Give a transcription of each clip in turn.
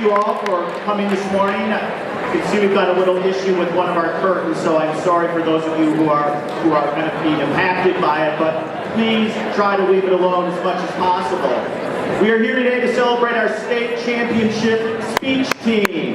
you all for coming this morning. You can see we've got a little issue with one of our curtains, so I'm sorry for those of you who are kind of being impacted by it, but please try to leave it alone as much as possible. We are here today to celebrate our state championship speech team.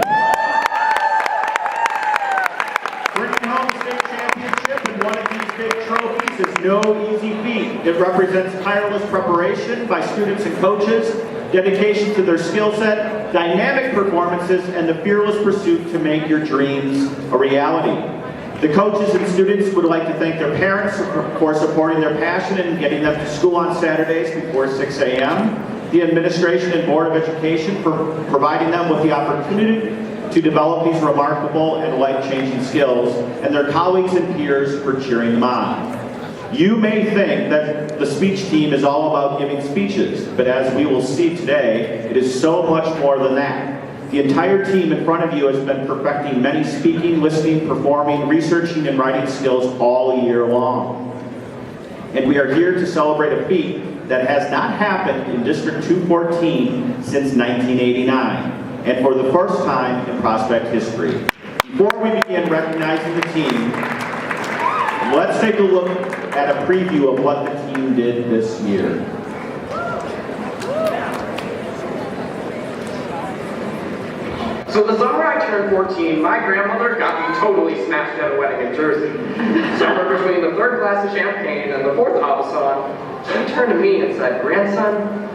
Bringing home the state championship and one of these big trophies is no easy feat. It represents tireless preparation by students and coaches, dedication to their skill set, dynamic performances, and the fearless pursuit to make your dreams a reality. The coaches and students would like to thank their parents for supporting their passion and getting them to school on Saturdays before 6 a.m., the administration and Board of Education for providing them with the opportunity to develop these remarkable and life-changing skills, and their colleagues and peers for cheering them on. You may think that the speech team is all about giving speeches, but as we will see today, it is so much more than that. The entire team in front of you has been perfecting many speaking, listening, performing, researching, and writing skills all year long. And we are here to celebrate a feat that has not happened in District 214 since 1989, and for the first time in Prospect history. Before we begin recognizing the team, let's take a look at a preview of what the team did this year. So the summer I turned 14, my grandmother got me totally smashed at a wedding in Jersey. Somewhere between the third glass of champagne and the fourth avocado, she turned to me and said, "Grandson,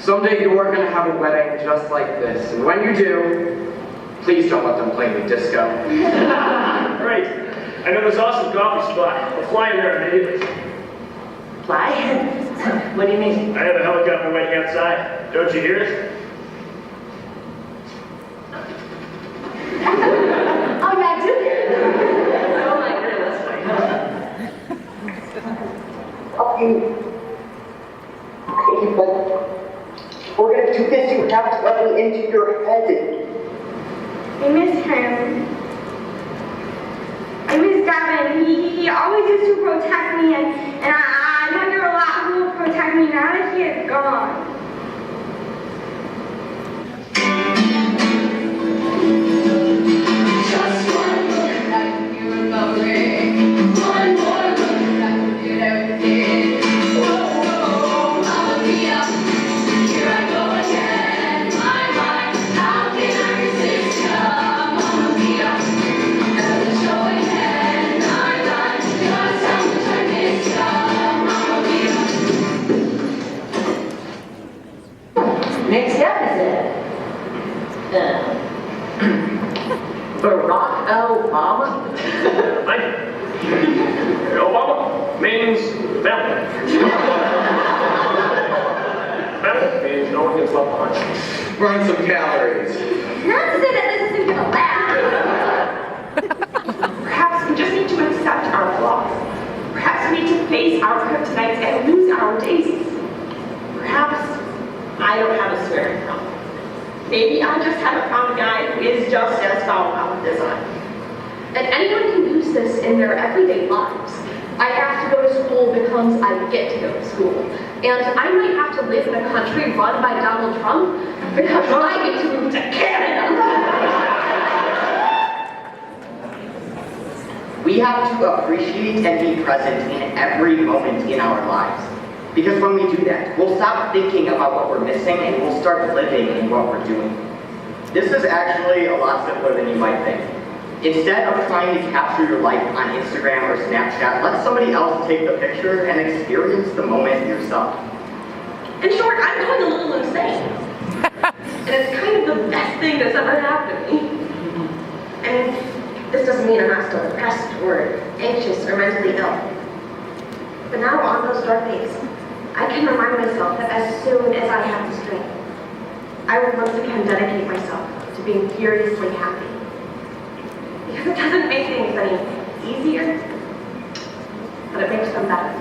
someday you're going to have a wedding just like this, and when you do, please don't let them play me disco." Right. I know this awesome coffee spot. I'll fly in there immediately. Fly? What do you mean? I have a helicopter waiting outside. Don't you hear it? Oh, yeah, I do hear it. Oh, my goodness. Okay, but we're going to do this. You have to let me into your head. I miss him. I miss Devin. He always used to protect me, and I wonder a lot who will protect me now that he is gone. Just one look back, you remember me. One more look back, you did everything. Whoa, whoa, Mamma Mia, here I go again. My, how can I resist ya? Mamma Mia, and the show again. I'm done, just how much I miss ya. Mamma Mia. Next up is it? Barack Obama? Obama means mountain. Mountain means no one gets left behind. Burn some calories. Not to say that this isn't gonna last. Perhaps we just need to accept our flaws. Perhaps we need to face our kryptonites and lose our daisies. Perhaps I don't have a swearing problem. Maybe I just haven't found a guy who is just as foul mouthed as I am. And anyone can use this in their everyday lives. I have to go to school becomes I get to go to school. And I might have to live in a country run by Donald Trump because I get to move to Canada. We have to appreciate and be present in every moment in our lives. Because when we do that, we'll stop thinking about what we're missing and we'll start living in what we're doing. This is actually a lot simpler than you might think. Instead of trying to capture your life on Instagram or Snapchat, let somebody else take the picture and experience the moment yourself. In short, I'm going a little insane. And it's kind of the best thing that's ever happened to me. And this doesn't mean I'm not still depressed or anxious or mentally ill. But now on those dark days, I can remind myself that as soon as I have the strength, I will once again dedicate myself to being furiously happy. Because it doesn't make things any easier, but it makes them better.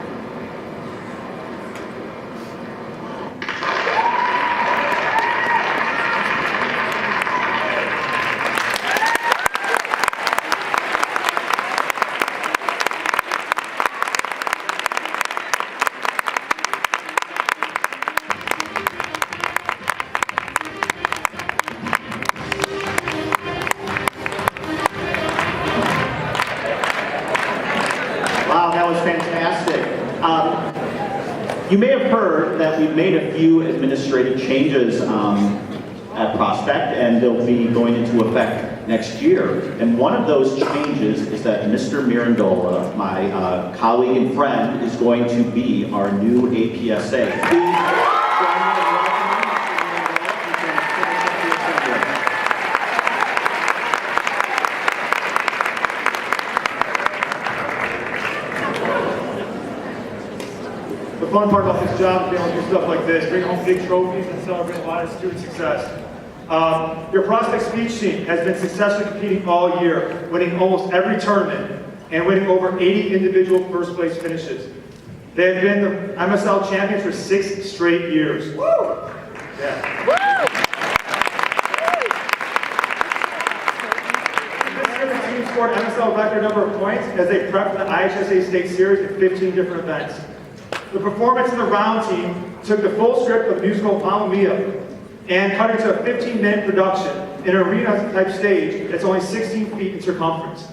You may have heard that we've made a few administrative changes at Prospect, and they'll be going into effect next year. And one of those changes is that Mr. Mirandola, my colleague and friend, is going to be our new APSA. Please join me in welcoming The fun part about this job is being able to do stuff like this, bring home big trophies and celebrate a lot of student success. Your Prospect speech team has been successfully competing all year, winning almost every tournament and winning over 80 individual first place finishes. They have been the MSL champions for 6 straight years. Woo! Yeah. This year the team scored MSL record number of points as they prepped for the IHSA State Series in 15 different events. The performance of the round team took the full script of the musical Mamma Mia and cut it into a 15-minute production in an arena-type stage that's only 16 feet in circumference.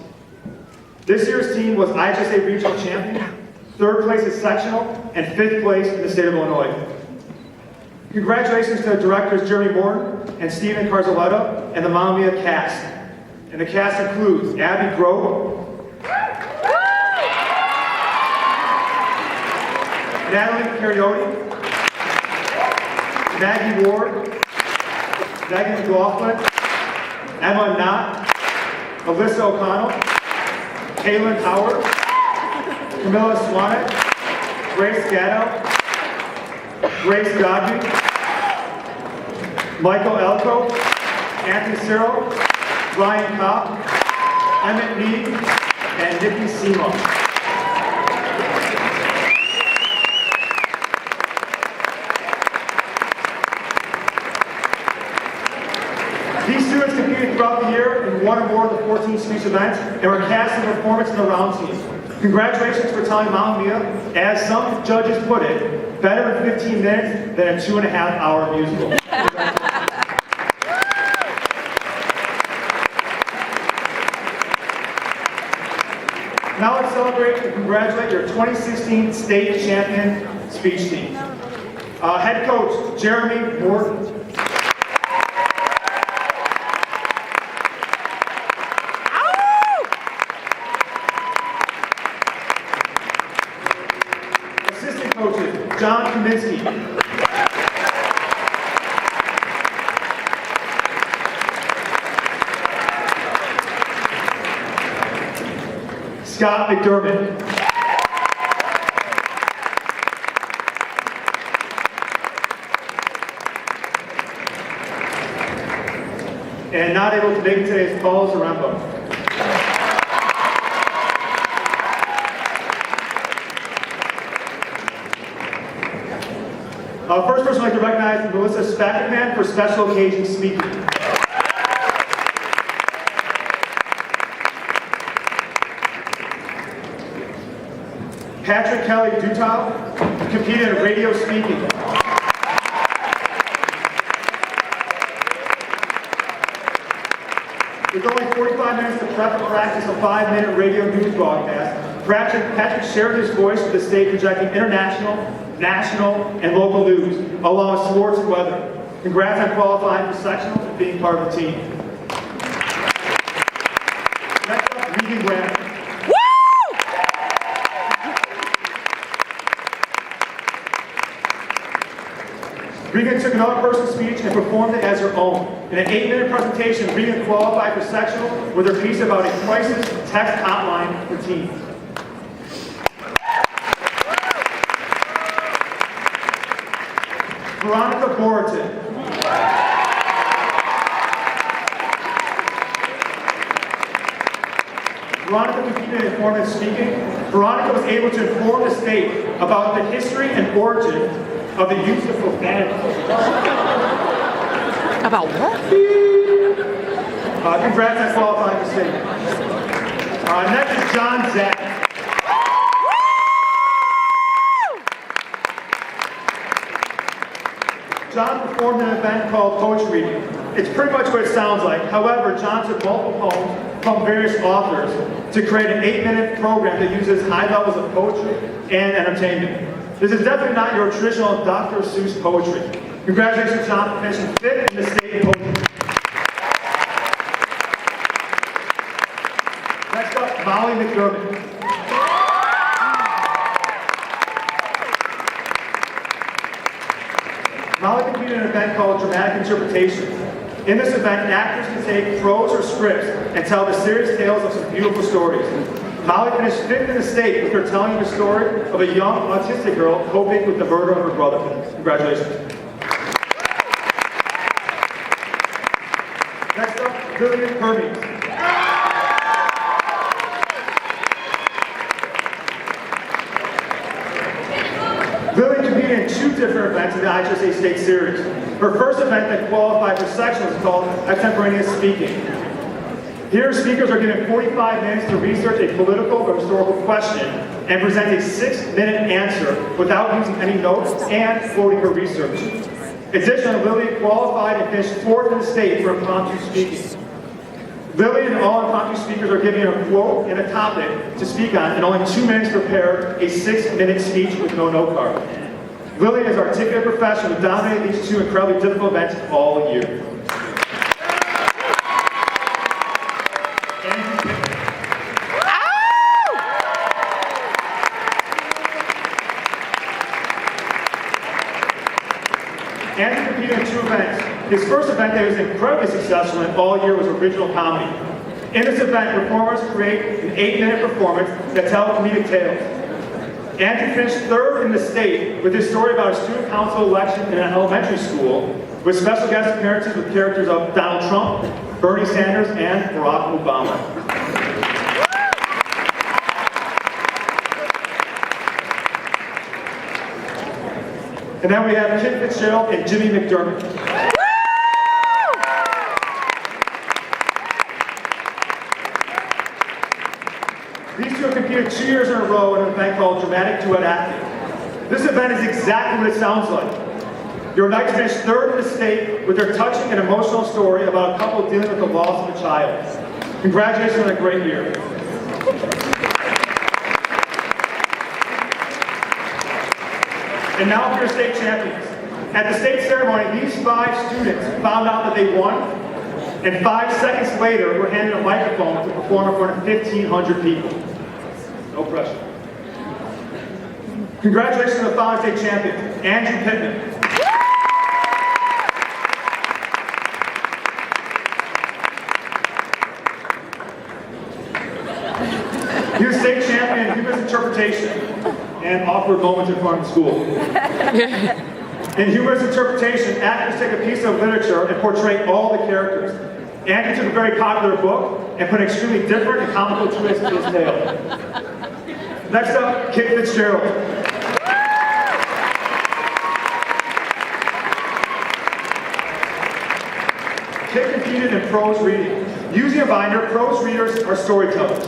This year's team was IHSA Regional Champion, 3rd place in sectional, and 5th place in the state of Illinois. Congratulations to directors Jeremy Morton and Stephen Carzaletta and the Mamma Mia cast. And the cast includes Abby Grove, Natalie Cariotti, Maggie Ward, Megan McLaughlin, Emma Knott, Alyssa O'Connell, Kaylin Howard, Camilla Swanek, Grace Gatto, Grace Godby, Michael Elko, Anthony Cyril, Ryan Kopp, Emmett Mead, and Nikki Simo. These students competed throughout the year in one or more of the 14 speech events and were cast in performance in the round team. Congratulations for telling Mamma Mia, as some judges put it, better in 15 minutes than a 2.5-hour musical. Now let's celebrate and congratulate your 2016 state champion speech team. Head coach Jeremy Morton. Assistant coaches John Kaminsky. Scott McDermott. And not able to make it today is Paul Zaremba. First person I'd like to recognize is Melissa Spackman for special occasion speaking. Patrick Kelly Dutal competed in radio speaking. With only 45 minutes to prep and practice a 5-minute radio news broadcast, Patrick shared his voice with the state projecting international, national, and local news, along with sports and weather. Congrats on qualifying for sectionals and being part of the team. Next up, Regan Graham. Regan took another person's speech and performed it as her own. In an 8-minute presentation, Regan qualified for sectional with her piece about a crisis text hotline for teens. Veronica Boratin. Veronica competed in informative speaking. Veronica was able to inform the state about the history and origin of the use of profanity. About what? Congrats on qualifying for state. Next is John Zack. John performed an event called Poetry Reading. It's pretty much what it sounds like. However, John took multiple poems from various authors to create an 8-minute program that uses high levels of poetry and entertainment. This is definitely not your traditional Dr. Seuss poetry. Congratulations, John, for finishing 5th in the state in poetry. Next up, Molly McDermott. Molly competed in an event called Dramatic Interpretation. In this event, actors can take prose or scripts and tell the serious tales of some beautiful stories. Molly finished 5th in the state with her telling the story of a young autistic girl coping with the murder of her brother. Congratulations. Next up, Lillian Hermes. Lillian competed in 2 different events in the IHSA State Series. Her first event that qualified for section was called Extemporaneous Speaking. Here, speakers are given 45 minutes to research a political or historical question and present a 6-minute answer without using any notes and quoting her research. Additionally, Lillian qualified and finished 4th in the state for impromptu speaking. Lillian and all impromptu speakers are given a quote and a topic to speak on, and only 2 minutes to prepare a 6-minute speech with no note card. Lillian is an articulate professional who dominated these 2 incredibly difficult events all year. Andrew competed in 2 events. His first event that was incredibly successful in all year was original comedy. In this event, performers create an 8-minute performance that tells comedic tales. Andrew finished 3rd in the state with his story about a student council election in an elementary school with special guest appearances with characters of Donald Trump, Bernie Sanders, and Barack Obama. And then we have Kit Fitzgerald and Jimmy McDermott. These 2 have competed 2 years in a row in an event called Dramatic Duet Acting. This event is exactly what it sounds like. Your knights finished 3rd in the state with their touching and emotional story about a couple dealing with the loss of a child. Congratulations on a great year. And now for your state champions. At the state ceremony, these 5 students found out that they won, and 5 seconds later were handed a microphone to perform in front of 1,500 people. No pressure. Congratulations to the following state champions, Andrew Pittman. He was state champion in humorous interpretation and awkward moments in front of the school. In humorous interpretation, actors take a piece of literature and portray all the characters. Andrew took a very popular book and put an extremely different and comical twist to his tale. Next up, Kit Fitzgerald. Kit competed in prose reading. Using a binder, prose readers are storytellers.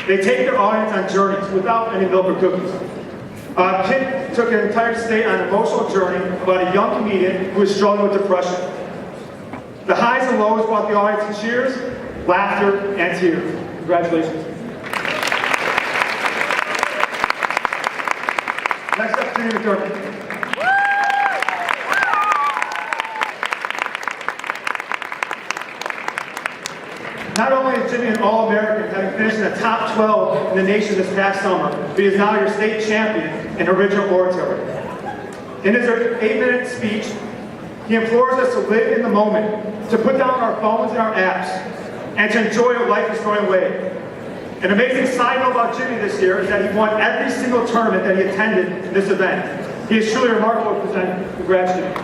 They take their audience on journeys without any milk or cookies. Kit took an entire state on an emotional journey about a young comedian who was struggling with depression. The highs and lows brought the audience to cheers, laughter, and tears. Congratulations. Next up, Jimmy McDermott. Not only is Jimmy an All-American, having finished in the top 12 in the nation this past summer, but he is now your state champion in original oratory. In his 8-minute speech, he implores us to live in the moment, to put down our phones and our apps, and to enjoy what life is throwing away. An amazing side note about Jimmy this year is that he won every single tournament that he attended in this event. He is truly remarkable to present. Congrats, Jimmy.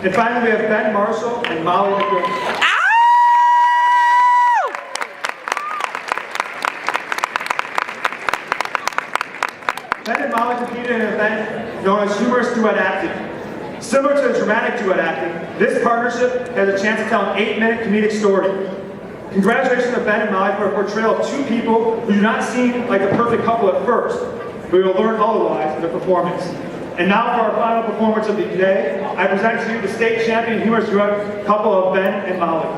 And finally, we have Ben Marshall and Molly McDermott. Ben and Molly competed in an event known as humorous duet acting. Similar to the dramatic duet acting, this partnership has a chance to tell an 8-minute comedic story. Congratulations to Ben and Molly for a portrayal of 2 people who do not seem like the perfect couple at first, but we will learn otherwise in their performance. And now for our final performance of the day, I present to you the state champion humorous duet couple of Ben and Molly.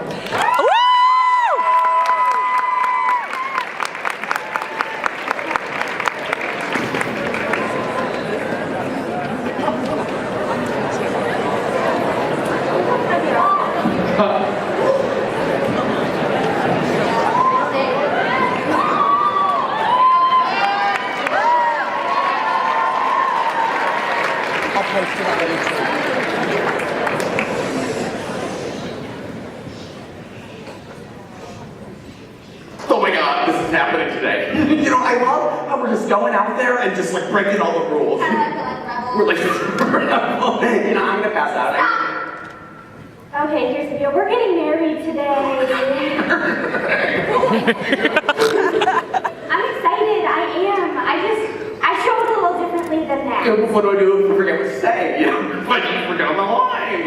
Oh my god, this is happening today. You know, I love how we're just going out there and just like breaking all the rules. We're like, you know, I'm gonna pass out. Okay, here's the deal. We're getting married today. I'm excited. I am. I show it a little differently than that. What do I do if I forget what to say? You know, like, we're down the line.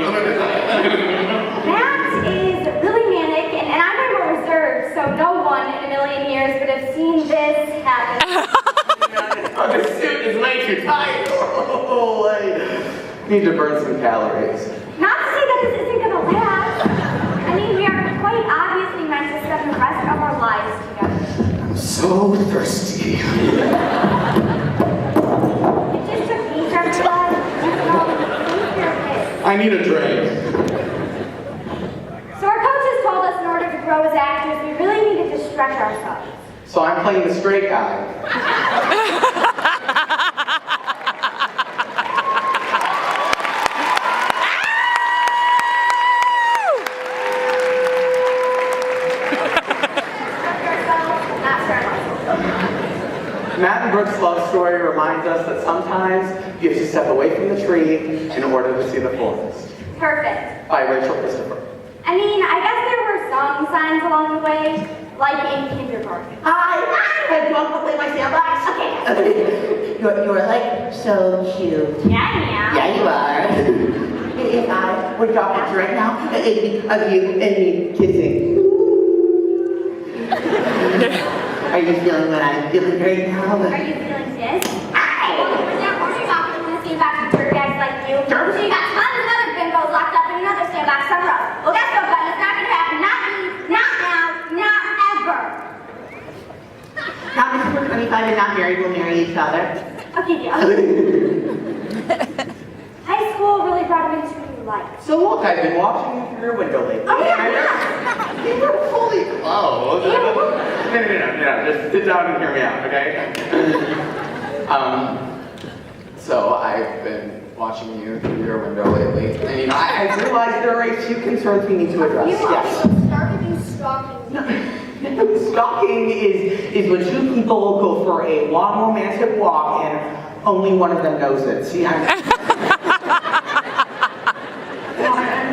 Matt is really manic, and I'm more reserved, so no one in a million years would have seen this happen. Oh, this suit is way too tight. Oh, I need to burn some calories. Not to say that this isn't gonna last. I mean, we are quite obviously meant to spend the rest of our lives together. I'm so thirsty. It just took me to realize, I need a drink. So our coaches told us in order to grow as actors, we really needed to stretch ourselves. So I'm playing the straight guy. Matt and Brooke's love story reminds us that sometimes you have to step away from the tree in order to see the forest. Perfect. By Rachel Christopher. I mean, I guess there were some signs along the way, like in kindergarten. Hi, do you want to play my sandbox? Okay. You're like so cute. Yeah, I am. Yeah, you are. If I were talking to you right now, it'd be of you and me kissing. Are you feeling what I'm feeling right now? Are you feeling this? We're talking in the same box with dirt bags like you. So you got tons of other bimbos locked up in another sandbox somewhere else. Well, that's no fun. It's not gonna happen. Not me. Not now. Not ever. Promise if we're 25 and not married, we'll marry each other. Okay, deal. High school really brought him into new life. So look, I've been watching you through your window lately. Oh, yeah. You were fully clothed. No, just sit down and hear me out, okay? So I've been watching you through your window lately, and you know, I realized there are a few concerns we need to address. You Yes. started you stalking me. Stalking is when two people go for a long romantic walk and only one of them knows it. See, I'm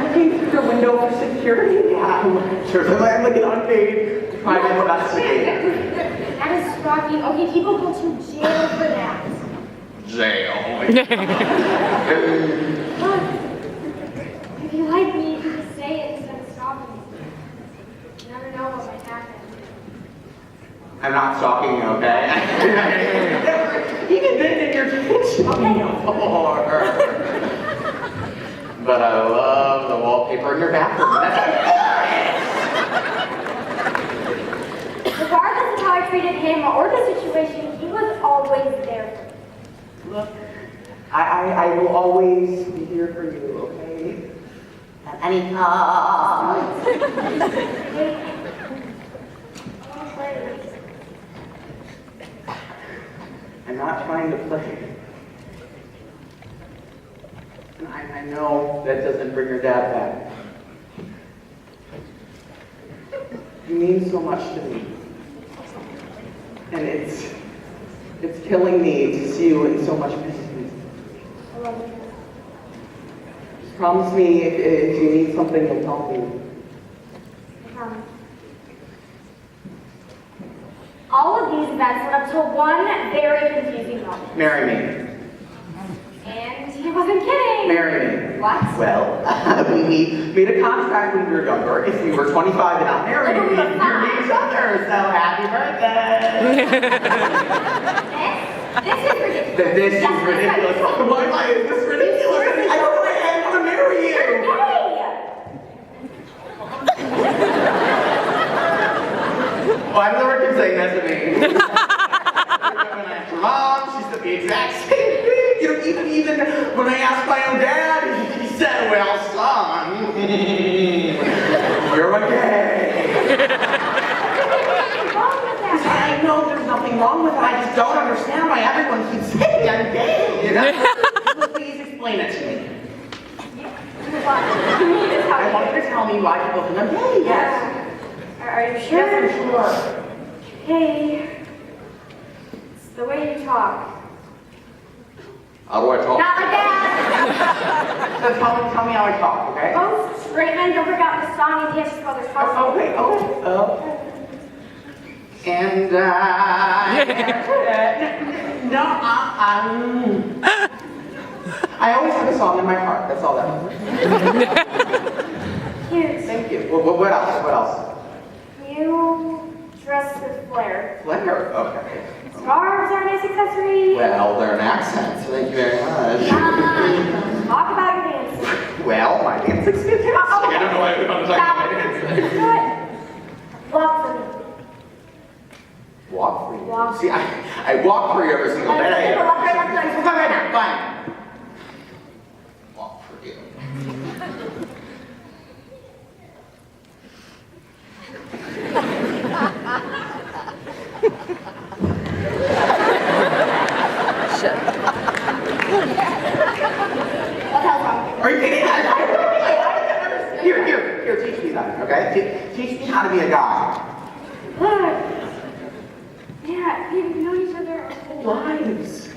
looking through your window for security. Yeah, I'm looking unpaid to try to investigate. That is stalking. Okay, people go to jail for that. Jail. Look, if you like me, you can just say it instead of stalking me. You never know what might happen. I'm not stalking you, okay? Even then, you're stalking me before. But I love the wallpaper in your bathroom. Regardless of how I treated him or the situation, he was always there for me. Look, I will always be here for you, okay? At any time. I'm not trying to play. I know that doesn't bring your dad back. You mean so much to me. And it's killing me to see you in so much pain. I love you. Just promise me if you need something, you'll tell me. I promise. All of these events led up to one very confusing moment. Marry me. And he wasn't kidding. Marry me. What? Well, we made a contract when we were younger. If we were 25 and not married, we'd marry each other. So happy birthday! This is ridiculous. This is ridiculous. Why is this ridiculous? I don't want to marry you. Why does everyone keep saying that to me? When I asked your mom, she said the exact same thing. You know, even when I asked my own dad, he said, well, son, you're a gay. What's wrong with that? I know there's nothing something wrong with it. I just don't understand why everyone keeps saying I'm gay. You know? Please explain it to me. I want you to tell me why people think I'm gay. Yes. Are you sure? Yes, I'm sure. Hey, it's the way you talk. How do I talk? Not like that! So tell me how I talk, okay? Both straight men don't break out the song and dance to Brothers House. Okay. And no, I always have a song in my heart. That's all that matters. Cute. Thank you. What else? What else? You dress with flair. Flair. Okay. Scarves are a nice accessory. Well, they're an accent, so thank you very much. Talk about your dance. Well, my dancing's fantastic. I don't know why I'm talking about my dance. Good. Walk for me. Walk for you. Walk. See, I walk for you every single day. Fine. Walk for you. What the hell's wrong? Are you kidding? Here, teach me that, okay? Teach me how to be a guy. Look. Yeah, we've known each other our whole lives.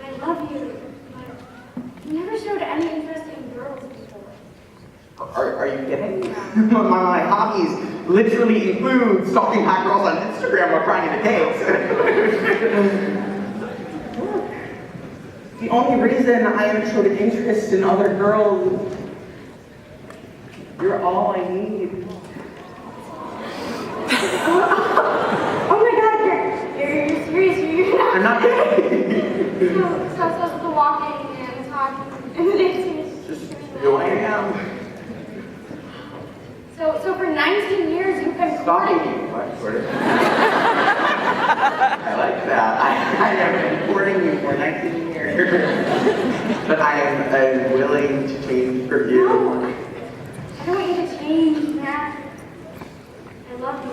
I love you, but you never showed any interest in girls before. Are you kidding? My hobbies literally include stalking hot girls on Instagram while trying to date. Look, the only reason I haven't showed an interest in other girls, you're all I need. Oh my God, you're serious? You're not. I'm not kidding. So the walking and talking and the dancing is Just who I am. So for 19 years you've been Stalking courting. you. What? Courting? I like that. I have been courting you for 19 years. But I am willing to change for you. No, I don't want you to change, Matt. I love you.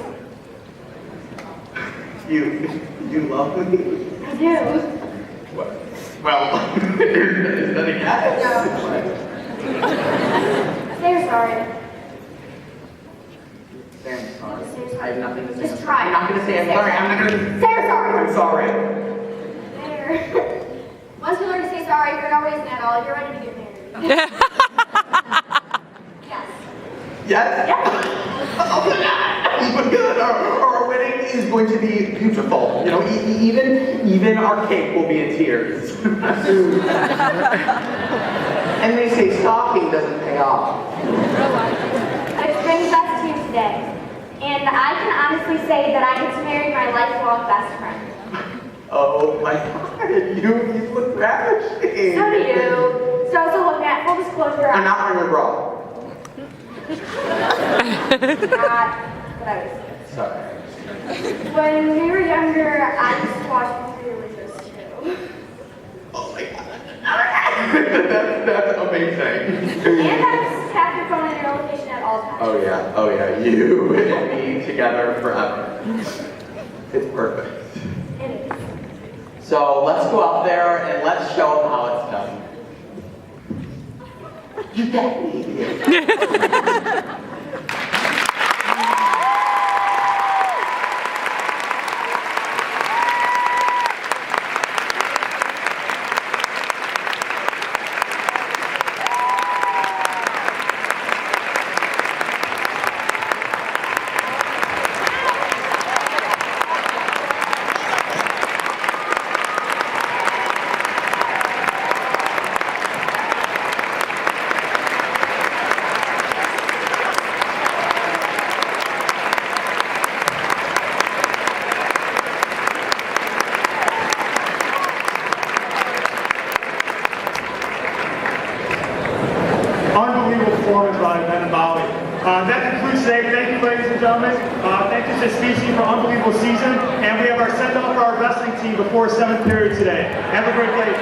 You love me? I do. What? Well, is that a yes? No. Say you're sorry. Say I'm sorry. I have nothing to say. Just try. I'm not going to say I'm sorry. I'm not going to Say you're sorry. I'm sorry. There. Once you learn to say sorry for no reason at all, you're ready to get married. Yes. Yes? Yes. Good. Our wedding is going to be beautiful. You know, even our cake will be in tears. And they say stalking doesn't pay off. But it's been best to you today. And I can honestly say that I get to marry my lifelong best friend. Oh my God, you look ravishing. So do you. So look, Matt, full disclosure. I'm not wearing a bra. Not what I was saying. Sorry. When we were younger, I used to watch movie releases too. Oh my God. That's amazing. And I just tap your phone in your location at all times. Oh yeah, you and me together forever. It's perfect. It is. So let's go up there and let's show them how it's done. You get me. Unbelievable performance by Ben and Molly. That concludes today. Thank you, ladies and gentlemen. Thank you to SPC for an unbelievable season. And we have our send-off for our wrestling team before 7th period today. Have a great day.